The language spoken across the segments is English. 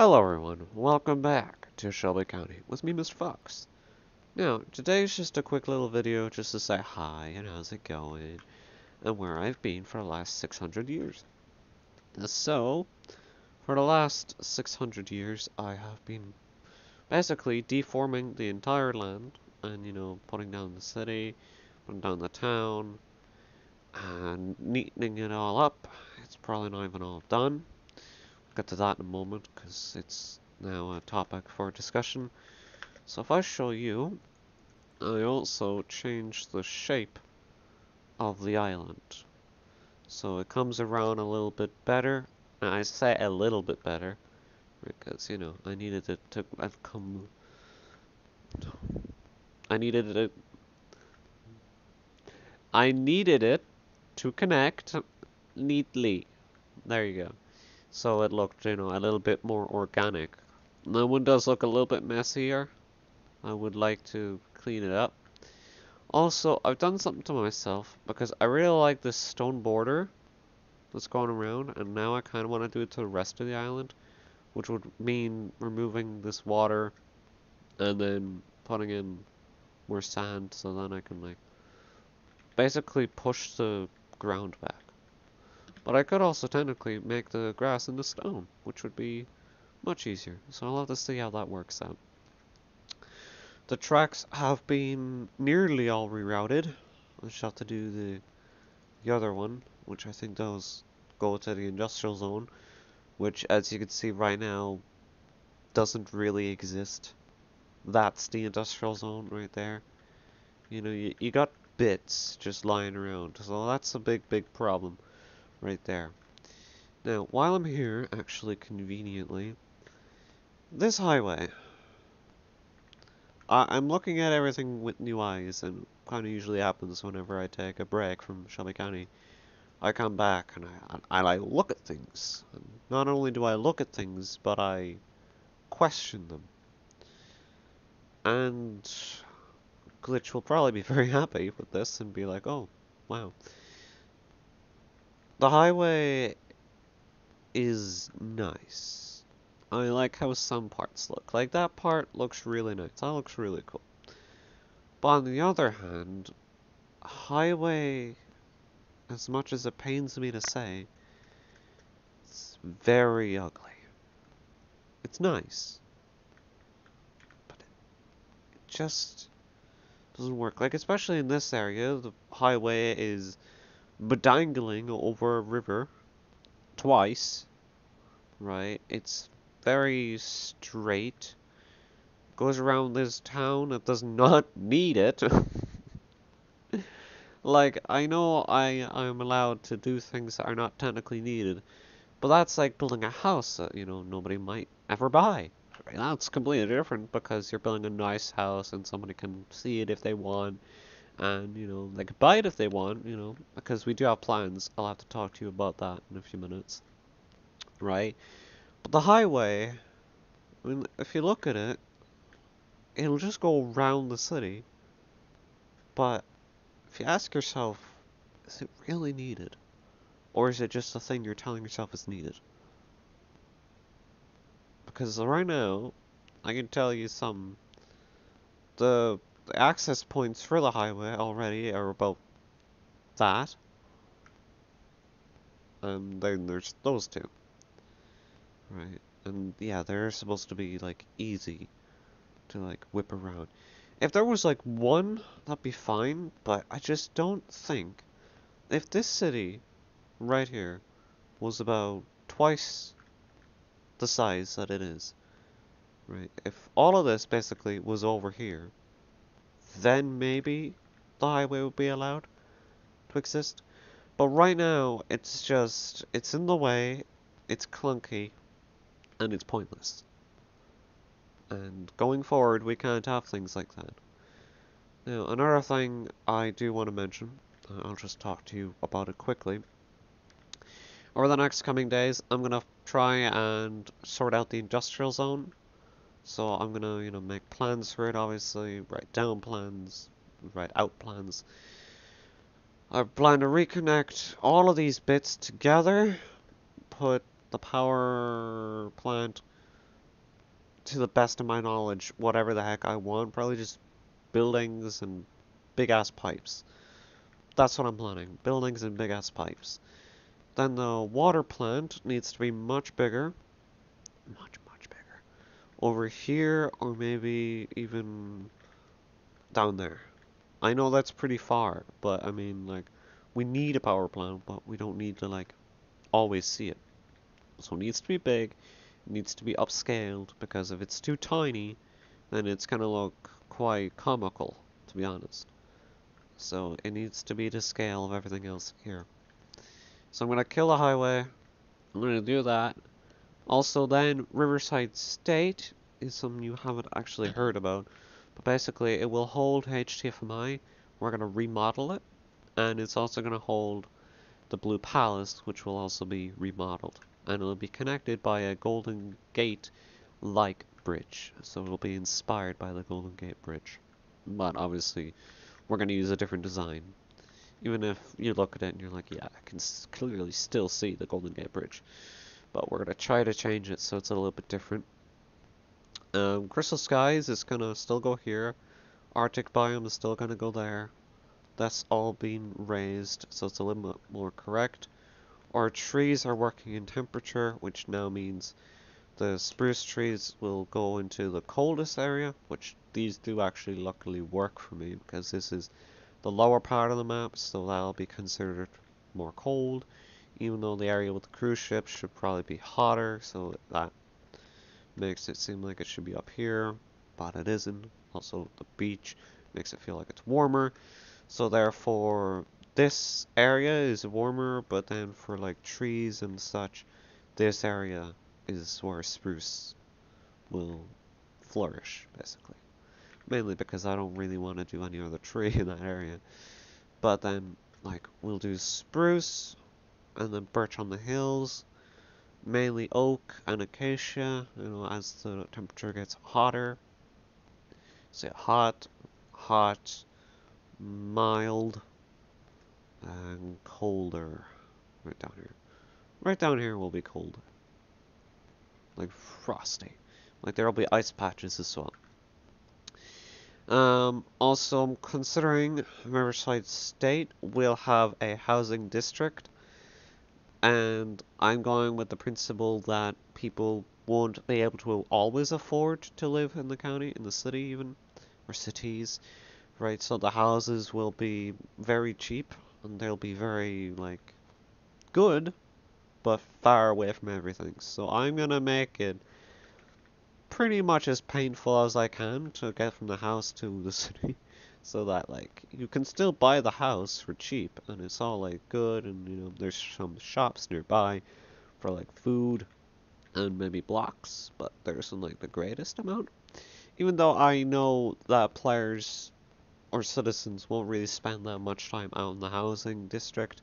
Hello everyone, welcome back to Shelby County with me, Mr. Fox. Now, today's just a quick little video just to say hi and how's it going and where I've been for the last 600 years. So, for the last 600 years I have been basically deforming the entire land and, putting down the city, putting down the town, and neatening it all up. It's probably not even all done. We'll get to that in a moment because it's now a topic for discussion. So if I show you, I also changed the shape of the island. So it comes around a little bit better. And I say a little bit better because, I needed it to come. I needed it. I needed it to connect neatly. There you go. So it looked, a little bit more organic. That one does look a little bit messier. I would like to clean it up. Also, I've done something to myself because I really like this stone border that's going around, and now I kind of want to do it to the rest of the island, which would mean removing this water and then putting in more sand so then I can, like, basically push the ground back. But I could also technically make the grass into stone, which would be much easier. So I'll have to see how that works out. The tracks have been nearly all rerouted. I just have to do the other one, which I think does go to the industrial zone, which, as you can see right now, doesn't really exist. That's the industrial zone right there. You got bits just lying around, so that's a big problem right there. Now, while I'm here, actually conveniently, this highway, I'm looking at everything with new eyes, and kind of usually happens whenever I take a break from Shelby County. I come back and I like look at things. And not only do I look at things, but I question them. And Glitch will probably be very happy with this and be like, oh, wow. The highway is nice. I like how some parts look. Like that part looks really nice. That looks really cool. But on the other hand, highway, as much as it pains me to say, it's very ugly. It's nice, but it just doesn't work. Like, especially in this area, the highway is bedangling over a river twice, right? It's very straight. Goes around this town. It does not need it. Like, I know I'm allowed to do things that are not technically needed, but that's like building a house that, nobody might ever buy. Right? That's completely different because you're building a nice house and somebody can see it if they want, and, they can buy it if they want, because we do have plans. I'll have to talk to you about that in a few minutes, right? But the highway, I mean, if you look at it, it'll just go around the city, but if you ask yourself, is it really needed? Or is it just a thing you're telling yourself is needed? Because right now, I can tell you some. The access points for the highway already are about that. And then there's those two. Right? And yeah, they're supposed to be like easy to like whip around. If there was like one, that'd be fine, but I just don't think if this city right here was about twice the size that it is, right? If all of this basically was over here, then maybe the highway would be allowed to exist. But right now, it's in the way, it's clunky, and it's pointless. And going forward, we can't have things like that. Now, another thing I do want to mention, I'll just talk to you about it quickly. Over the next coming days, I'm gonna try and sort out the industrial zone. So I'm gonna, make plans for it, obviously, write down plans, write out plans. I plan to reconnect all of these bits together, put the power plant to the best of my knowledge, whatever the heck I want. Probably just buildings and big-ass pipes. That's what I'm planning. Buildings and big-ass pipes. Then the water plant needs to be much bigger. Much bigger. Over here, or maybe even down there. I know that's pretty far, but I mean, like, we need a power plant, but we don't need to, like, always see it. So it needs to be big, it needs to be upscaled, because if it's too tiny, then it's gonna look quite comical, to be honest. So it needs to be the scale of everything else here. So I'm gonna kill the highway, I'm gonna do that. Also then, Riverside State is something you haven't actually heard about, but basically it will hold HTFMI, we're gonna remodel it, and it's also gonna hold the Blue Palace, which will also be remodeled. And it'll be connected by a Golden Gate-like bridge. So it'll be inspired by the Golden Gate Bridge. But obviously, we're going to use a different design. Even if you look at it and you're like, yeah, I can clearly still see the Golden Gate Bridge. But we're going to try to change it so it's a little bit different. Crystal Skies is going to still go here. Arctic Biome is still going to go there. That's all being raised, so it's a little bit more correct. Our trees are working in temperature, which now means the spruce trees will go into the coldest area, which these do actually luckily work for me, because this is the lower part of the map, so that'll be considered more cold, even though the area with the cruise ships should probably be hotter, so that makes it seem like it should be up here, but it isn't. Also, the beach makes it feel like it's warmer. So therefore, this area is warmer, but then for like trees and such, this area is where spruce will flourish, basically. Mainly because I don't really want to do any other tree in that area. But then, like, we'll do spruce, and then birch on the hills, mainly oak and acacia, you know, as the temperature gets hotter. Say hot, hot, mild, and colder. Right down here. Right down here will be cold. Like frosty. Like there'll be ice patches as well. Also, I'm considering Riverside State will have a housing district, and I'm going with the principle that people won't be able to always afford to live in the county, in the city even, or cities, right? So the houses will be very cheap, and they'll be very, like, good, but far away from everything. So I'm gonna make it pretty much as painful as I can to get from the house to the city, so that like you can still buy the house for cheap, and it's all like good, and you know there's some shops nearby for like food and maybe blocks, but there isn't like the greatest amount. Even though I know that players or citizens won't really spend that much time out in the housing district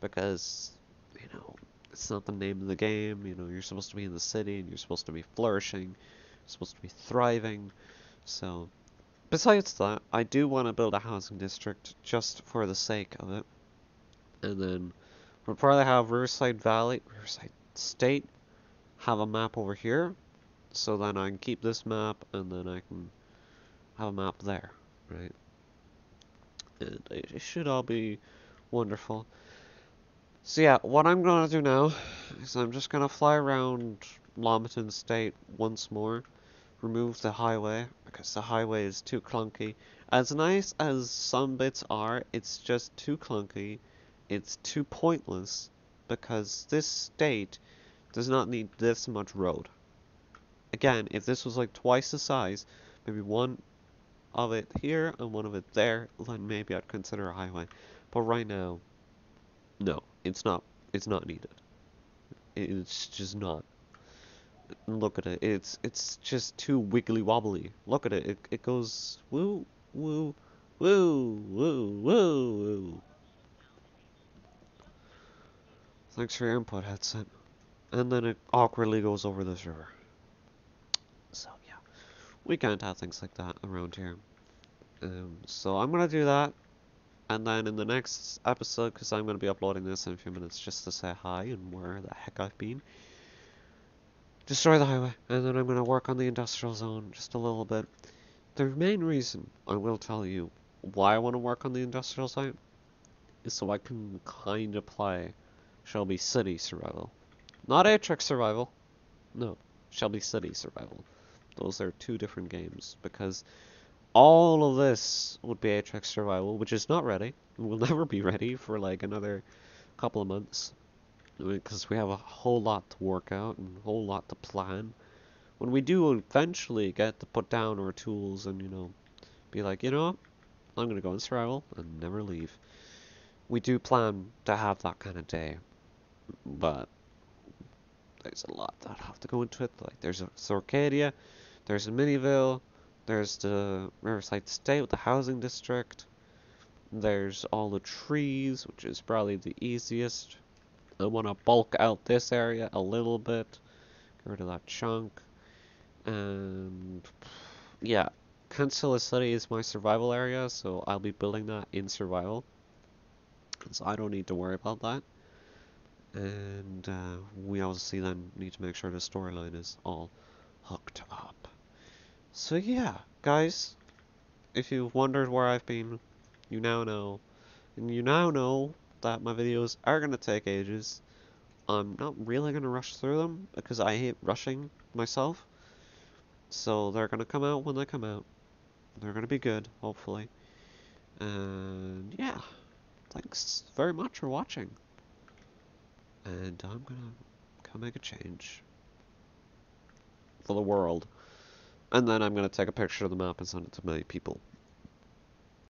because you know it's not the name of the game. You know, you're supposed to be in the city and you're supposed to be flourishing, you're supposed to be thriving. So, besides that, I do want to build a housing district just for the sake of it. And then we'll probably have Riverside Valley, Riverside State, have a map over here. So then I can keep this map and then I can have a map there, right? And it should all be wonderful. So yeah, what I'm gonna do now is I'm just gonna fly around Lomaton State once more, remove the highway, because the highway is too clunky. As nice as some bits are, it's just too clunky, it's too pointless, because this state does not need this much road. Again, if this was like twice the size, maybe one of it here and one of it there, then maybe I'd consider a highway. But right now, no, it's not needed. It's just not. Look at it. It's just too wiggly wobbly. Look at it. It goes woo woo woo woo woo woo. Thanks for your input, headset. And then it awkwardly goes over this river. So yeah, we can't have things like that around here. So I'm gonna do that, and then in the next episode, because I'm gonna be uploading this in a few minutes, just to say hi and where the heck I've been. destroy the highway, and then I'm gonna work on the industrial zone just a little bit. The main reason I will tell you why I want to work on the industrial site is so I can kind of play Shelby City Survival. Not Atrix Survival, no, Shelby City Survival. Those are two different games because all of this would be Atrix Survival, which is not ready. It will never be ready for like another couple of months because we have a whole lot to work out and a whole lot to plan. When we do eventually get to put down our tools and, be like, you know what, I'm gonna go in survival and never leave. We do plan to have that kind of day, but there's a lot that have to go into it. Like, there's a Sorcadia, there's a Miniville, there's the Riverside State with the housing district, there's all the trees, which is probably the easiest. I want to bulk out this area a little bit, get rid of that chunk, and yeah, Kansas City is my survival area, so I'll be building that in survival, so I don't need to worry about that. And we obviously then need to make sure the storyline is all hooked up. So yeah, guys, if you've wondered where I've been, you now know. And you now know that my videos are going to take ages. I'm not really going to rush through them because I hate rushing myself. So they're going to come out when they come out. They're going to be good, hopefully. And yeah, thanks very much for watching. And I'm going to come make a change for the world. And then I'm going to take a picture of the map and send it to many people.